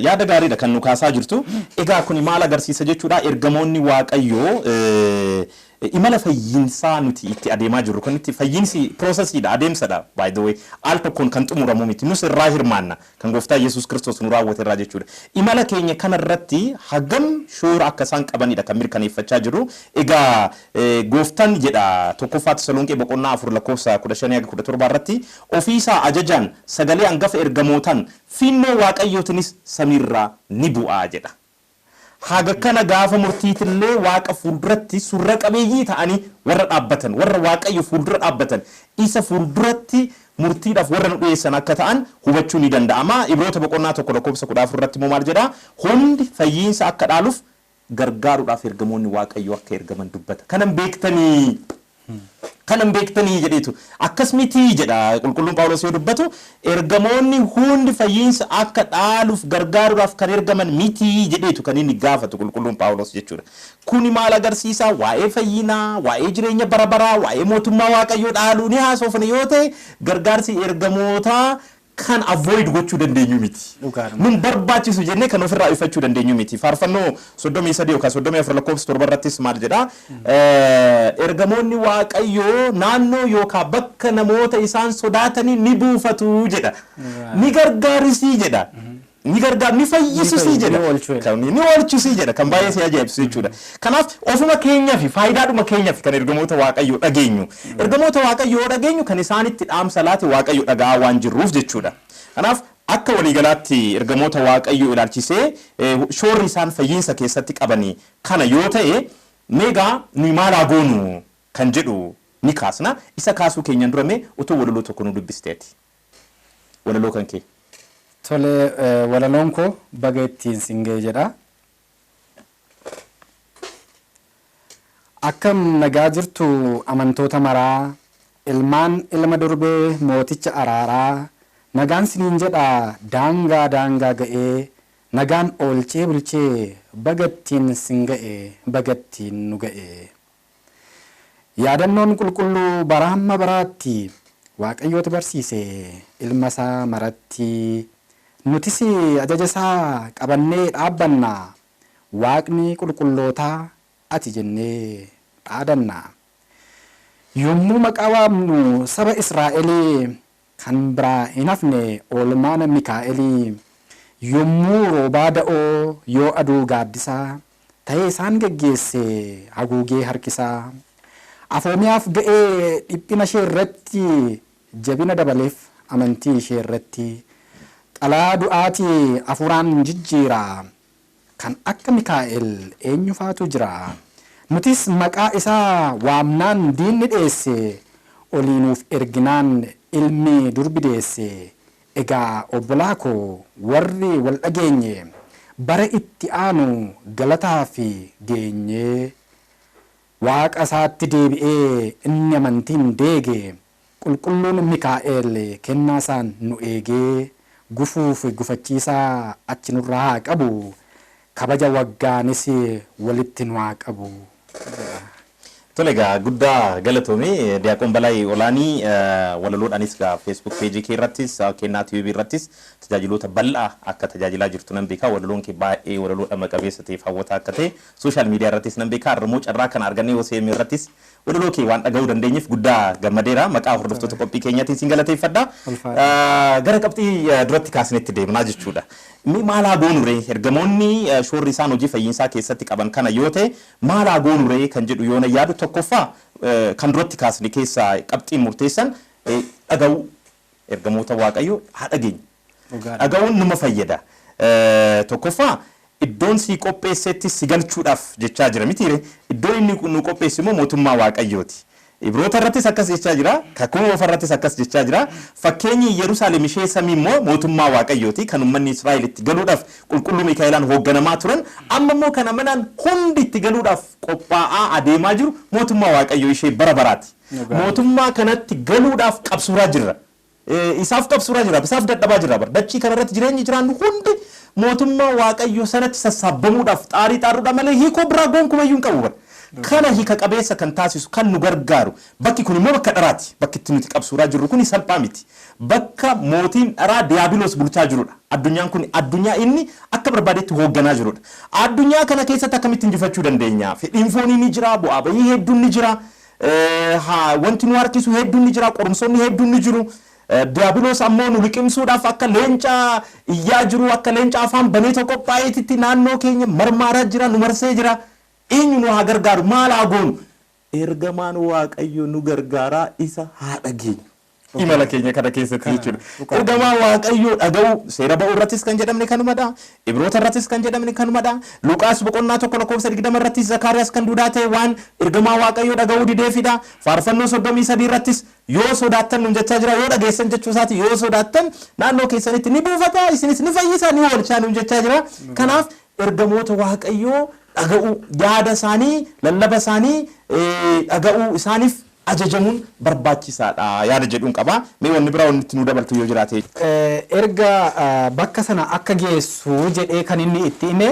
yaada gaariidha kan nu kaasaa jirtu. Egaa kun maal agarsiisa jechuudha, ergamoonni Waaqayyoo imala fayyinsaa nuti itti adeemaa jirru kun itti fayyinsi processiidha, adeemsadha. By the way, al tokkoon kan xumuramu miti, nus irraa hirmaanna kan Gooftaa Yesuus Kiristoos nu raawwate irraa jechuudha. Imala keenya kanarratti hagam shoora akka isaan qabanidha kan mirkaneeffachaa jirru. Egaa Gooftaan jedha tokkoffaa Tasalonqee boqonnaa 4 lakkoofsa 15-17 irratti ofiisaa ajajaan sagalee hangafa ergamootaan finnoo Waaqayyootinis samiirraa ni bu'aa jedha. Haga kana gaafa murtiitillee Waaqa fuulduratti surra qabeeyyii ta'anii warra dhaabbatan, warra Waaqayyo fuuldura dhaabbatan, isa fuulduratti murtiidhaaf warra nu dhiyeessan akka ta'an hubachuu ni danda'ama. Ibroota boqonnaa 1 lakkoofsa 14 irratti immoo maal jedha? Hundi fayyinsa akka dhaaluuf gargaaruudhaaf ergamoonni Waaqayyo akka ergaman dubbata. Kanan beektanii jedheetu akkasmiti jedha qulqulluun Phaawulos yoo dubbatu, ergamoonni hundi fayyinsa akka dhaaluuf gargaaruudhaaf kan ergaman miti jedheetu kan inni gaafatu qulqulluun Phaawulos jechuudha. Kuni maal agarsiisa? Waa'ee fayyinaa, waa'ee jireenya bara baraa, waa'ee mootummaa Waaqayyoo dhaaluu ni haasofna yoo ta'e gargaarsi ergamootaa kan avoid gochuu dandeenyu miti. Nun barbaachisu jennee kan ofirraa ifachuu dandeenyu miti. Faarfannoo 33 yookaan 34 lakkoofsa 7 irrattis maal jedha? Ergamoonni Waaqayyoo naannoo yookaan bakka namoota isaan sodaatanii ni buufatu jedha. Ni gargaarisii jedha. Ni gargaar ni fayyisii jedha. Ni oolchisii jedha. Kan baay'ee si ajaa'ibsu jechuudha. Kanaaf ofuma keenyaa fi faayidaadhuma keenyaaf kan ergamoota Waaqayyoo dhageenyu. Ergamoota Waaqayyoo dhageenyu kan isaanitti dhaamsa laate Waaqayyo dhagaa waan jirruuf jechuudha. Kanaaf akka waliigalaatti ergamoota Waaqayyoo ilaalchisee shoorri isaan fayyinsa keessatti qabanii kana yoo ta'e meegaa nuyi maal haa goonu kan jedhu ni kaasna. Isa kaasuu keenyan durame utuu walaloo tokko nu dubbisteeti. Walaloo kan kee. Tole walaloon koo baga ittiin singee jedha. Akkam nagaa jirtu amantoota maraa, ilmaan ilma durbee mooticha araaraa, nagaan siniin jedha daangaa ga'ee, nagaan oolchee bulchee baga ittiin singa'e, baga ittiin nu ga'e. Yaadannoon qulqulluu bara hamma baraatti Waaqayyoota barsiise ilma isaa maratti. Nutis ajaja isaa qabannee dhaabbanna, Waaqni qulqullootaa ati jennee dhaadanna. Yommuu maqaa waamnu saba Israa'elii kan biraa hin hafne oolmaan Mikaa'elii, yommuu roobaa da'oo yoo aduu gaaddisaa ta'ee isaan geggeesse haguugee harkisaa. Afoomiyaaf ga'ee dhiphina ishee irratti jabina dabaleef amantii ishee irratti. Dhalaa du'aatii afuraan jijjiira, kan akka Mikaa'el eenyufaatu jira. Nutis maqaa isaa waamnaan diinni dheesse, oliinuuf erginaan ilmi durbi deesse. Egaa obbolaa koo warri wal dhageenye, bara itti aanu galataa fi geenye. Waaqa isaatti deebi'ee inni amantiin deege, qulqulluun Mikaa'el kennaa isaan nu eegee. Gufuuf gufachiisaa achi nurraa haa qabu, kabaja waggaanis walitti nu haa qabu. Tole egaa guddaa galatoomii Diyaaqoon Balaa Olaanii walaloodhaanis egaa Facebook page kee irrattis kennaa TV irrattis tajaajiloota bal'aa akka tajaajilaa jirtu nan beekaa. Walaloon kee baay'ee walaloo dhama qabeessa ta'eef hawwataa akka ta'e social media irrattis nan beekaa. Har'ammoo carraa kana argannee OCM irrattis walaloo kee waan dhaga'uu dandeenyeef guddaa gammadeera. Maqaa hordoftoota qophii keenyaatiin sin galateeffadha. Gara qabxii duratti kaasnetti deemnaa jechuudha. Maal haa goonu ree ergamoonni shoorri isaan hojii fayyinsaa keessatti qaban kana yoo ta'e maal haa goonu ree kan jedhu yoo na yaadu tokkoffaa kan duratti kaasne keessaa qabxiin murteessan dhaga'uu ergamoota Waaqayyoo haa dhageenyu. Dhaga'uun nama fayyada. Tokkoffaa iddoon si qopheessetti si galchuudhaaf jechaa jira miti ree iddoon inni nu qopheessu immoo mootummaa Waaqayyooti. Ibroota irrattis akkas jechaa jira. Kakuma ofarrattis akkas jechaa jira. Fakkeenyi Yerusaalem ishee samii immoo mootummaa Waaqayyooti kan uummanni Israa'elitti galuudhaaf qulqulluu Miikaa'elaan hoogganamaa turan. Amma immoo kan amanaan hundi itti galuudhaaf qophaa'aa adeemaa jiru mootummaa Waaqayyoo ishee bara baraati. Mootummaa kanatti galuudhaaf qabsuuraa jirra. Isaaf qabsuuraa jira. Isaaf dadhabaa jirra. Dachii kanarratti jireenyi jiraannu hundi mootummaa Waaqayyoo sanatti sassaabamuudhaaf xaarii xaaruudha malee hiikoo biraa gonkumayyuu hin qabu. Kana hiika qabeessa kan taasisu kan nu gargaaru bakki kun immoo bakka dharaati. Bakki itti nuti qabsuuraa jirru kun salphaa miti. Bakka mootiin dharaa Diyaabiloos bulchaa jirudha. Addunyaan kun addunyaa inni akka barbaadetti hoogganaa jirudha. Addunyaa kana keessatti akkamitti injifachuu dandeenya? Fedhiin foonii ni jira, bu'aa bahii hedduun ni jira, wanti nu harkisu hedduun ni jira, qorumsoonni hedduun ni jiru. Diyaabiloos ammoo nu liqimsuudhaaf akka leencaa iyyaa jiru, akka leencaa afaan banee tokko qophaa'eetitti naannoo keenya marmaaraa jira, nu marsee jira. Eenyu nu haa gargaaru? Maal haa goonu? Ergamaan Waaqayyo nu gargaaraa isa haa dhageenyu. Imala keenya kana keessatti jechuudha. Ergamaan Waaqayyo dhaga'u seera ba'uu irrattis kan jedhamne kanumadha. Ibroota irrattis kan jedhamne kanumadha. Luqaas boqonnaa 1:20 irrattis Zakaariyaas kan duudaa ta'e waan ergamaa Waaqayyo dhaga'uu dideefidha. Faarfannoo 33 irrattis yoo sodaattan nun jechaa jira, yoo dhageessan jechuu isaati, yoo sodaattan naannoo keessanitti ni buufata, isinis ni fayyisa, ni oolchaa nun jechaa jira. Kanaaf ergamoota Waaqayyoo dhaga'uu, yaada isaanii, lallaba isaanii dhaga'uu isaaniif ajajamuun barbaachisaadha yaada jedhuun qaba. Mee wanni biraa wanni itti nu dabaltu yoo jiraate? Erga bakka sana akka geessu jedhee kan inni itti hime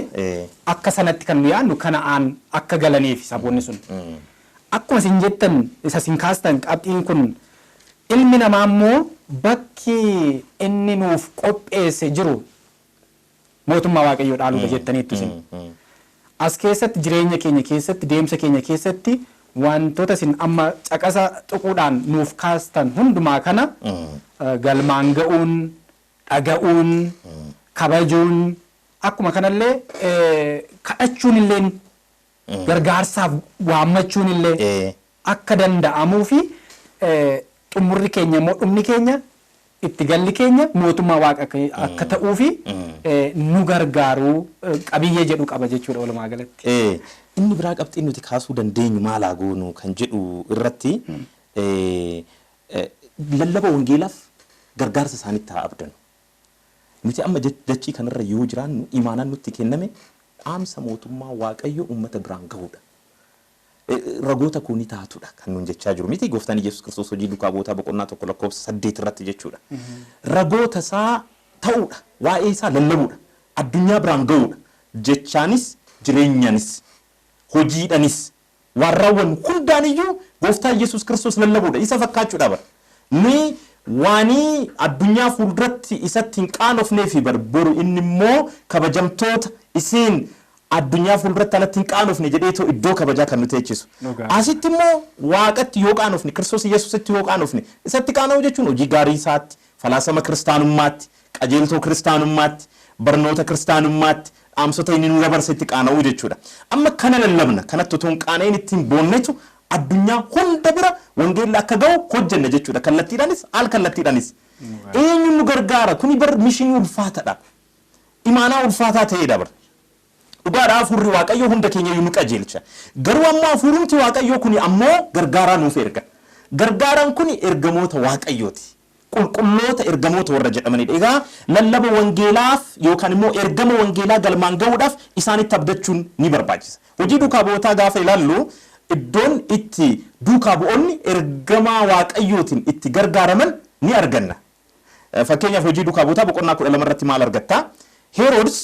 akka sanatti kan nu yaadnu kana'aan akka galaniif saboonni sun. Akkuma isin jettan isa isin kaastan qabxiin kun ilmi namaa immoo bakki inni nuuf qopheesse jiru mootummaa Waaqayyoo dhaaluudha jettaniittu isin. As keessatti jireenya keenya keessatti deemsa keenya keessatti wantoota isin amma caqasa tuquudhaan nuuf kaastan hundumaa kana galmaan ga'uun, dhaga'uun, kabajuun akkuma kanallee kadhachuun illee gargaarsaaf waammachuun illee akka danda'amuu fi xumurri keenya immoo dhumni keenya itti galli keenya mootummaa Waaqa akka ta'uu fi nu gargaaruu qabiyyee jedhu qaba jechuudha walumaa galatti. Inni biraa qabxiin nuti kaasuu dandeenyu maal haa goonu kan jedhu irratti lallaba wangeelaaf gargaarsa isaanitti haa abdannu. Nuti amma dachii kanarra yoo jiraannu imaanaan nutti kenname dhaamsa mootummaa Waaqayyoo uummata biraan gahudha. Ragoota kuni taatudha kan nuun jechaa jiru miti gooftaan Yesuus Kiristoos hojii Lukaa boqonnaa 1:8 irratti jechuudha. Ragoota isaa ta'uudha, waa'ee isaa lallabuudha, addunyaa biraan ga'uudha jechaanis jireenyaanis hojiidhanis warraawwan hundaaniyyuu gooftaan Yesuus Kiristoos lallabuudha isa fakkaachuudha bara. Ni waanii addunyaa fuulduratti isatti hin qaanofnee fi barbaru inni immoo kabajamtoota isiin addunyaa fuulduratti alatti hin qaanofne jedheetoo iddoo kabajaa kan nuti eechisu. Asitti immoo Waaqatti yoo qaanofne, Kiristoos Yesuusitti yoo qaanofne, isatti qaana'u jechuun hojii gaarii isaatti, falaasama kiristaanummaatti, qajeeltoo kiristaanummaatti, barnoota kiristaanummaatti, dhaamsota inni nu dabarsetti qaana'u jechuudha. Amma kana lallabna, kanatti otoo hin qaana'in ittiin boonnetu addunyaa hunda bira wangeelli akka ga'u hojjenna jechuudha. Kallattiidhaanis, al kallattiidhaanis. Eenyuun nu gargaara? Kuni bar mishinii ulfaataadha. Imaanaa ulfaataa ta'eedha bara. Dhugaadhaa hafuurri Waaqayyoo hunda keenya nu qajeelcha. Garuu ammoo hafuurumti Waaqayyoo kuni ammoo gargaaraa nuuf erga. Gargaaraan kuni ergamoota Waaqayyooti. Qulqulloota ergamoota warra jedhamanidha. Egaa lallaba wangeelaaf yookaan immoo ergama wangeelaa galmaan ga'uudhaaf isaanitti abdachuun ni barbaachisa. Hojii duukaa bu'ootaa gaafa ilaallu iddoon itti duukaa bu'oonni ergamaa Waaqayyootiin itti gargaaraman ni arganna. Fakkeenyaaf hojii duukaa bu'ootaa boqonnaa 12 irratti maal argatta? Heroodis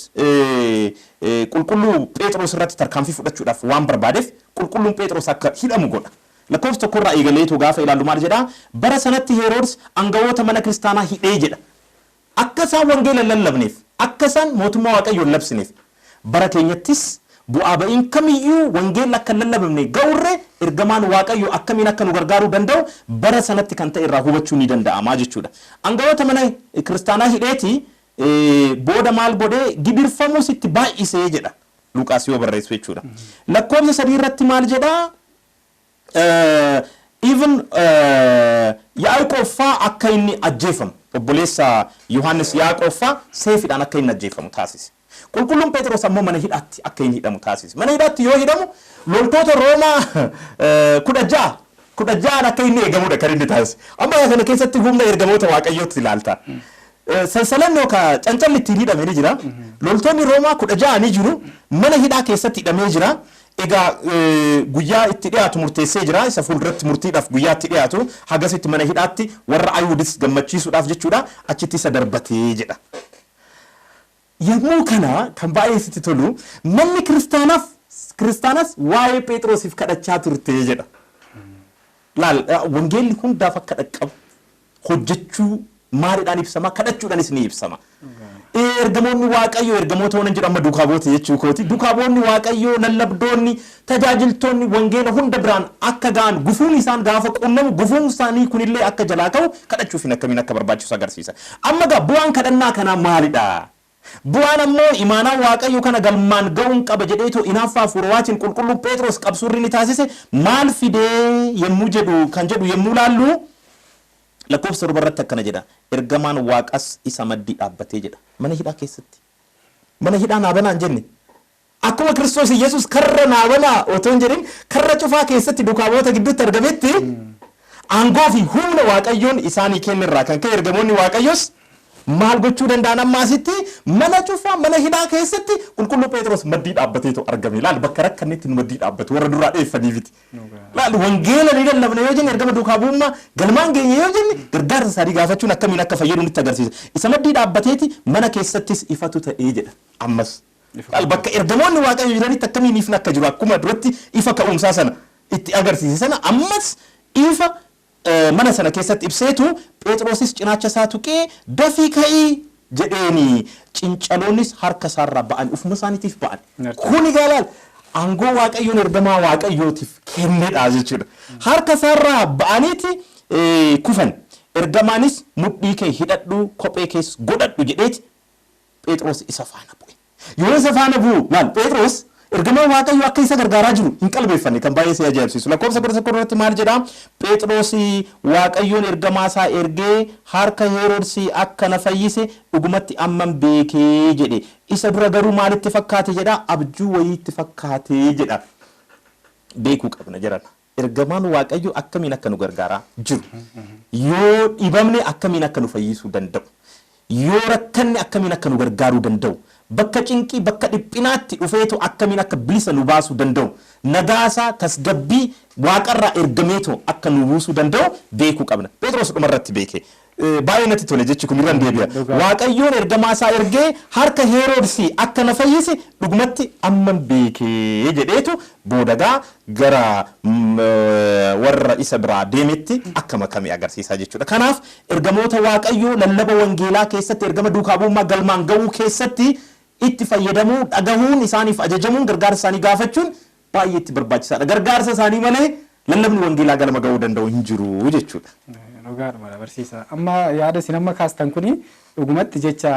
qulqulluu Phexros irratti tarkaanfii fudhachuudhaaf waan barbaadeef qulqulluun Phexros akka hidhamu godha. Lakkoofsa tokkorraa eegaleetu gaafa ilaallu maal jedhaa? Bara sanatti Heroodis aangawoota mana kiristaanaa hidhee jedha. Akka isaan wangeela lallabneef, akka isaan mootummaa Waaqayyoo labsineef, bara keenyattis bu'aa ba'iin kamiyyuu wangeela akka lallabamne ga'urre ergamaan Waaqayyoo akkamiin akka nu gargaaruu danda'u bara sanatti kan ta'e irraa hubachuu ni danda'ama jechuudha. Aangawoota mana kiristaanaa hidheeti booda maal godhee gibirfamuus itti baay'isee jedha Luqaas yoo barreessu jechuudha. Lakkoofsa 3 irratti maal jedhaa? Even Yaaqoobbaa akka inni ajjeefamu obboleessa Yohaannis Yaaqoobbaa seefidhaan akka inni ajjeefamu taasise. Qulqulluun Phexros ammoo mana hidhaatti akka inni hidhamu taasise. Mana hidhaatti yoo hidhamu loltoota Roomaa 16 kudha ja'an akka inni eegamudha kan inni taasise. Amma kana keessatti humna ergamoota waaqayyootti ilaalta. Sansalaan yookaan cancalli ittiin hidhamee ni jira. Loltoonni Roomaa 16 ni jiru. Mana hidhaa keessatti hidhamee jira. Egaa guyyaa itti dhiyaatu murteessee jira. Isa fuulduratti murtiidhaaf guyyaa itti dhiyaatu hagasitti mana hidhaatti warra Ayuudis gammachiisuudhaaf jechuudha. Achitti isa darbatee jedha. Yommuu kana kan baay'ee sitti tolu manni kiristaanas waa'ee Phexrosiif kadhachaa turte jedha. Laal wangeelli hundaaf akka dhaqqabu hojjechuu maaliidhaan ibsama kadhachuudhaanis ni ibsama. Ergamoonni waaqayyoo ergamoota waan jedhu amma duukaa buute jechuu kooti. Duukaa bu'oonni waaqayyoo lallabdoonni tajaajiltoonni wangeela hunda biraan akka ga'an gufuun isaan gaafa qunnamu gufuun isaanii kunillee akka jalaa ka'u kadhachuuf akkamiin akka barbaachisu agarsiisa. Amma gaa bu'aan kadhannaa kanaa maalidha? Bu'aan ammoo imaanaa waaqayyoo kana galmaan ga'uun qaba jedheetu inaaffaa fuurawaatiin qulqulluun Phexros qabsuurri ni taasise maal fidee yemmuu jedhu kan jedhu yemmuu laallu lakkoofsa irratti akkana jedha ergamaan waaqas isa maddii dhaabbatee jedha mana hidhaa keessatti mana hidhaa naabanaan jenne akkuma Kiristoos Yesuus karra naabanaa otoo hin jedhin karra cufaa keessatti dukaaboota gidduutti argametti aangoo fi humna waaqayyoon isaanii kennirraa kan ka'e ergamoonni waaqayyoos maal gochuu danda'an ammaasitti mana cufaa mana hidhaa keessatti qulqulluu Phexros maddii dhaabbateetu argame laal bakka rakkannetti nu maddii dhaabbatu warra duraa dheeffaniifiti laal wangeela ni lallabna yoo jenne ergama duukaa bu'ummaa galmaan geenye yoo jenne gargaarsa isaanii gaafachuun akkamiin akka fayyadu nutti agarsiisa isa maddii dhaabbateeti mana keessattis ifatu ta'ee jedha ammas laal bakka ergamoonni waaqayyo jiranitti akkamiin ifni akka jiru akkuma duratti ifa ka'umsaa sana itti agarsiise sana ammas ifa mana sana keessatti ibseetu Phexrosis cinaacha isaa tuqee dafii ka'ii jedheeni cincaloonnis harka isaarraa ba'an ufuma isaaniitiif ba'an kuni gaalaal aangoo waaqayyoon ergamaa waaqayyootiif kennedha jechuudha harka isaarraa ba'aniiti kufan ergamaanis mudhii kee hidhadhu kophee kees godhadhu jedheeti Phexros isa faana bu'e yoo isa faana bu'u laal Phexros ergamaa waaqayyo akka isa gargaaraa jiru hin qalbeeffanne kan baay'ee si ajaa'ibsiisu lakkoofsa 11 maal jedha Phexros waaqayyoon ergamaa isaa ergee harka Heroodis akka na fayyise dhugumatti amman beekee jedhe isa dura garuu maalitti fakkaate jedha abjuu wayiitti fakkaate jedha beekuu qabna jedhan ergamaan waaqayyo akkamiin akka nu gargaaraa jiru yoo dhibamne akkamiin akka nu fayyisuu danda'u yoo rakkanne akkamiin akka nu gargaaruu danda'u bakka cinqii bakka dhiphinaatti dhufeetu akkamiin akka bilisa nu baasuu danda'u nagaasaa tasgabbii waaqarraa ergameetu akka nu buusuu danda'u beekuu qabna Phexros dhumarratti beeke baay'ee natti tole jechi kun irraan deebi'a waaqayyoon ergamaa isaa ergee harka Heroodis akka na fayyise dhugumatti amman beekee jedheetu boodagaa gara warra isa biraa deemetti akka makame agarsiisaa jechuudha kanaaf ergamoota waaqayyoo lallaba wangeelaa keessatti ergama duukaa bu'ummaa galmaan ga'uu keessatti itti fayyadamuu dhagahuun isaaniif ajajamuun gargaarsa isaanii gaafachuun baay'ee itti barbaachisaadha gargaarsa isaanii malee lallabni wangeelaa galma ga'uu danda'u hin jiru jechuudha. Dhugaadhuma barsiisa amma yaada isin amma kaastan kuni dhugumatti jecha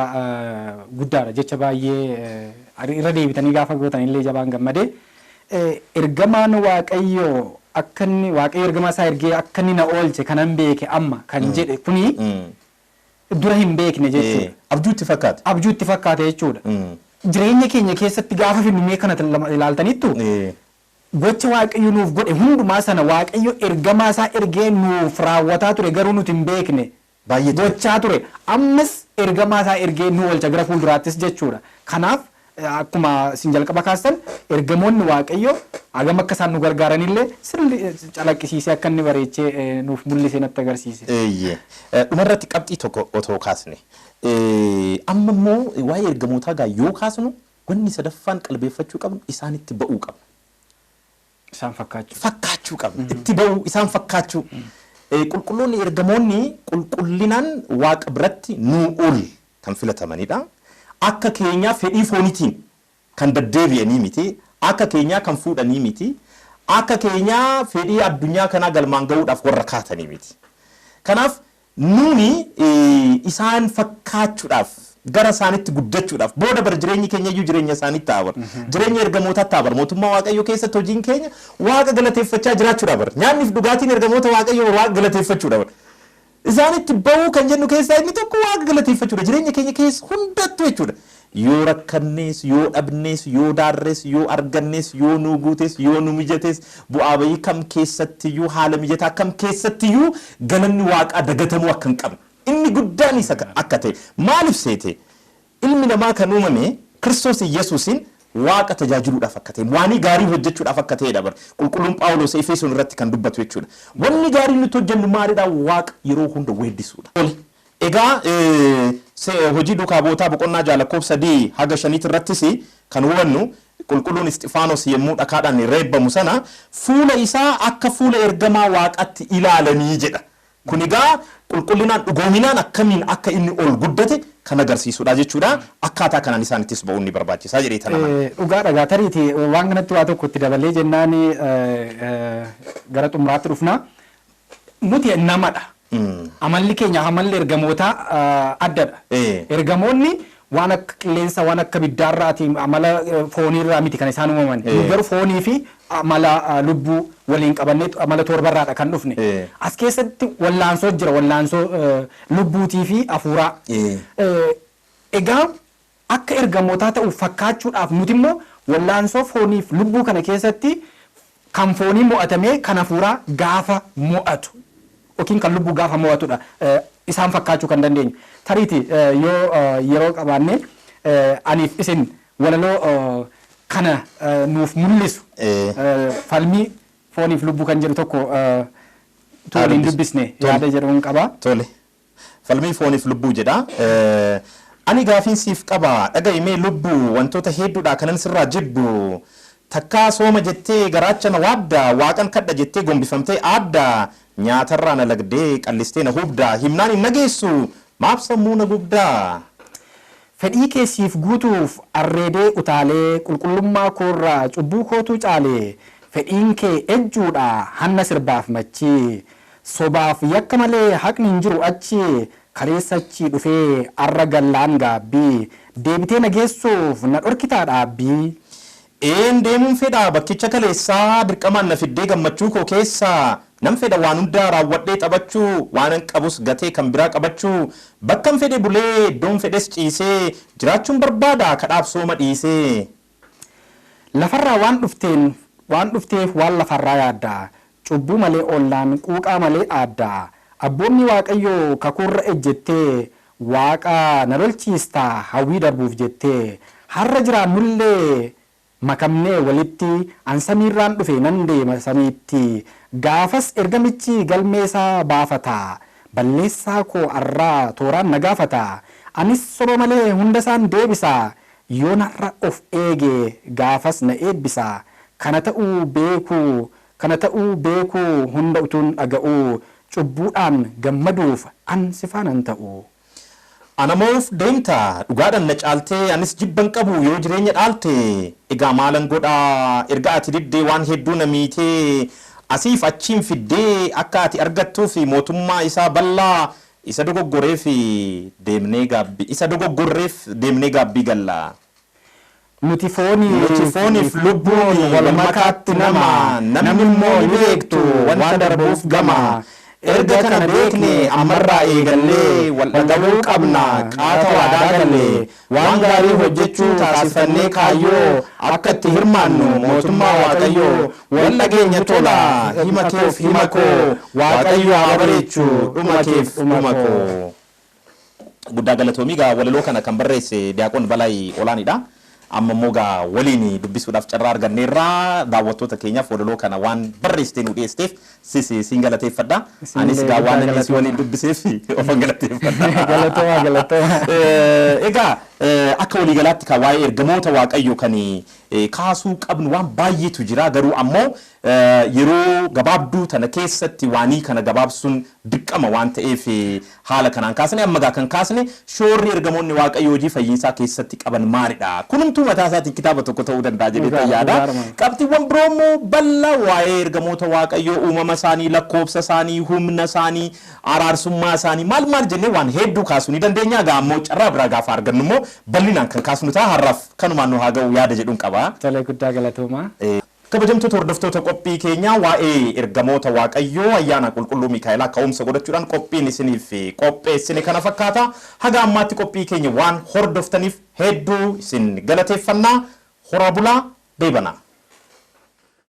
guddaadha jecha baay'ee irra deebitanii gaafa gootan illee jabaan gammadee ergamaan waaqayyoo akka inni waaqayyo ergamaa isaa ergee akka inni na oolche kanan beeke amma kan jedhe kuni dura hin beekne jechuudha. Abjuutti fakkaate jechuudha. Jireenya keenya keessatti gaafa filmee kana ilaaltanittu gocha waaqayyo nuuf godhe hundumaa sana waaqayyo ergamaa isaa ergee nuuf raawwataa ture garuu nuti hin beekne gochaa ture ammas ergamaa isaa ergee nu oolcha gara fuulduraattis jechuudha. Kanaaf akkuma isin jalqaba kaastan ergamoonni waaqayyo hagam akka isaan nu gargaaranillee sirri calaqqisiisee akka inni bareechee nuuf mul'isee natti agarsiise. Dhumarratti qabxii tokko otoo kaasne amma immoo waa'ee ergamootaa gaa yoo kaasnu wanni sadaffaan qalbeeffachuu qabnu isaanitti ba'uu qabna. Isaan fakkaachuu qabna itti ba'uu isaan fakkaachuu qulqulloonni ergamoonni qulqullinaan waaqa biratti nuu ol kan filatamanidha. Akka keenyaa fedhii foonitiin kan deddeebi'anii miti akka keenyaa kan fuudhanii miti akka keenyaa fedhii addunyaa kanaa galmaan ga'uudhaaf warra kaatanii miti kanaaf nuuni isaan fakkaachuudhaaf gara isaanitti guddachuudhaaf booda bar jireenyi keenya iyyuu jireenya isaaniitti taabar jireenya ergamootaa taabar mootummaa waaqayyoo keessatti hojiin keenya waaqa galateeffachaa jiraachuudha bar nyaanniif dhugaatiin ergamoota waaqayyoo waaqa galateeffachuudha bar isaanitti ba'uu kan jennu keessaa inni tokko waaqa galateeffachuudha jireenya keenya keessa hundattuu jechuudha. Yoo rakkannees yoo dhabnees yoo daarrees yoo argannees yoo nu guutees yoo nu mijatees bu'aa bayii kam keessattiyyuu haala mijataa kam keessattiyyuu galanni waaqaa dagatamuu akka hin qabne inni guddaan isa akka ta'e maaliif seete ilmi namaa kan uumame Kiristoos Yesuusiin waaqa tajaajiluudhaaf akka ta'e waan gaarii hojjechuudhaaf akka ta'edha bar qulqulluun Phaawulos Efesoon irratti kan dubbatu jechuudha. Wanni gaarii nuti hojjennu maalidha? Waaqa yeroo hunda weeddisuudha. Egaa hojii duukaa bootaa boqonnaa lakkoofsa 3-5 irrattis kan hubannu qulqulluun Isxifaanos yommuu dhakaadhaan reebbamu sana fuula isaa akka fuula ergamaa waaqatti ilaalanii jedha. Kun egaa qulqullinaan dhugoominaan akkamiin akka inni ol guddate kan agarsiisudha jechuudha. Akkaataa kanaan isaanittis ba'uun ni barbaachisaa jedhee tanama. Dhugaadha tariiti waan kanatti waa tokko itti dabalee jennaan gara xumuraatti dhufna. Nuti namadha. Amalli keenya amalli ergamoota addadha. Ergamoonni waan akka qilleensa waan akka biddaarraati amala fooniirraa miti kan isaan uumaman. Garuu foonii fi amala lubbuu waliin qabannee amala torbarraadha kan dhufne. As keessatti wallaansoo jira wallaansoo lubbuutii fi hafuuraa. Egaa akka ergamootaa ta'uuf fakkaachuudhaaf nuti immoo wallaansoo fooniif lubbuu kana keessatti kan foonii mo'atamee kan hafuuraa gaafa mo'atu. Yookiin kan lubbuu gaafa mo'atudha isaan fakkaachuu kan dandeenyu. Tariiti yoo yeroo qabaanne aniif isin walaloo kana nuuf mul'isu falmii fooniif lubbuu kan jedhu tokko waliin dubbisne yaada jedhuun qaba. Tole. Falmii fooniif lubbuu jedha. Ani gaafiin siif qaba dhaga'imee lubbuu wantoota hedduudha kanan sirraa jibbu. Takkaa sooma jettee garaachana waadda waaqan kadha jettee gombifamtee aadda. Nyaatarraa na lagdee qallistee na hubdaa himnaan hin nageessu maaf sammuu na gubdaa. Fedhii keessiif guutuuf arreedee utaalee qulqullummaa koorraa cubbuu kootu caalee fedhiin kee ejjuudha hanna sirbaaf machi sobaaf yakka malee haqni hin jiru achi kareessachi dhufee arra gallaan gaabbii deebitee nageessuuf na dhorkitaa dhaabbii. Deemuun fedha bakkicha kaleessaa dirqamaan na fiddee gammachuu koo keessaa nam fedha waan hundaa raawwadhee taphachuu waan hin qabus gatee kan biraa qabachuu bakkan fedhe bulee iddoon fedhes ciisee jiraachuun barbaada kadhaaf sooma dhiisee. Lafarraa waan dhufteef waan lafarraa yaadda cubbuu malee ollaan quuqaa malee aadda abboonni waaqayyoo kakuurra ejjettee waaqa na lolchiistaa hawwii darbuuf jettee har'a jiraannullee makamnee walitti an samiirraan dhufe nan deema samiitti gaafas ergamichi galmeesaa baafata balleessaa koo arraa tooraan na gaafata anis soba malee hunda isaan deebisa yoon har'a of eege gaafas na eebbisa kana ta'uu beekuu hunda utuun dhaga'uu cubbuudhaan gammaduuf an sifaanan ta'u. Anamoof deemta dhugaadhaan na caaltee anis jibban qabu yoo jireenya dhaalte egaa maalan godhaa erga ati diddee waan hedduu na miitee asiif achiin fiddee akka ati argattuuf mootummaa isaa bal'aa isa dogoggorreef deemnee gaabbii galla. Nuti fooniif lubbuun wal makaatti namni immoo ni beektu waan darbuuf gama. Erga kana beekne ammarraa eegallee wal dhaga'uu qabna qaata waadaa galle waan gaarii hojjechuu taasifannee kaayyoo akka itti hirmaannu mootummaa waaqayyoo wal dhageenya tola hima keef hima koo waaqayyoo haa bareechu dhuma keef dhuma koo. Guddaa galatoomii gaa walaloo kana kan barreesse Diyaaqoon Balaayi Olaanidha. Amma immoo gaa waliin dubbisuudhaaf carraa arganneerraa daawwattoota keenyaaf walaloo kana waan barreessitee nu dhiyeesteef siin galateeffadha. Anis gaa waan inni si waliin dubbiseef ofan galateeffadha. Galatoomaa. Egaa akka waliigalaatti kan waa'ee ergamoota waaqayyoo kan kaasuu qabnu waan baay'eetu jira garuu ammoo yeroo gabaabduu tana keessatti waanii kana gabaabsuun dirqama waan ta'eef haala kanaan kaasne amma gaa kan kaasne shoorri ergamoonni waaqayyoo hojii fayyinsaa keessatti qaban maalidha kunumtuu mataa isaatiin kitaaba tokko ta'uu danda'a jedhee yaada qabxiiwwan biroo bal'aa waa'ee ergamoota waaqayyoo uumama isaanii lakkoofsa isaanii humna isaanii araarsummaa isaanii maal jennee waan hedduu kaasuu ni dandeenya gaa ammoo carraa biraa gaafa argannu immoo bal'inaan kan kaasnu ta'a har'aaf kanumaan nu haa ga'u yaada jedhuun qaba. Tolee guddaa galatoomaa. kabajamtoota hordoftoota qophii keenya waa'ee ergamoota waaqayyoo ayyaana qulqulluu Mikaa'elaa ka'umsa godhachuudhaan qophiin isiniif qopheessine kana fakkaata. Haga ammaatti qophii keenya waan hordoftaniif hedduu isin galateeffannaa. Horaa bulaa beebana.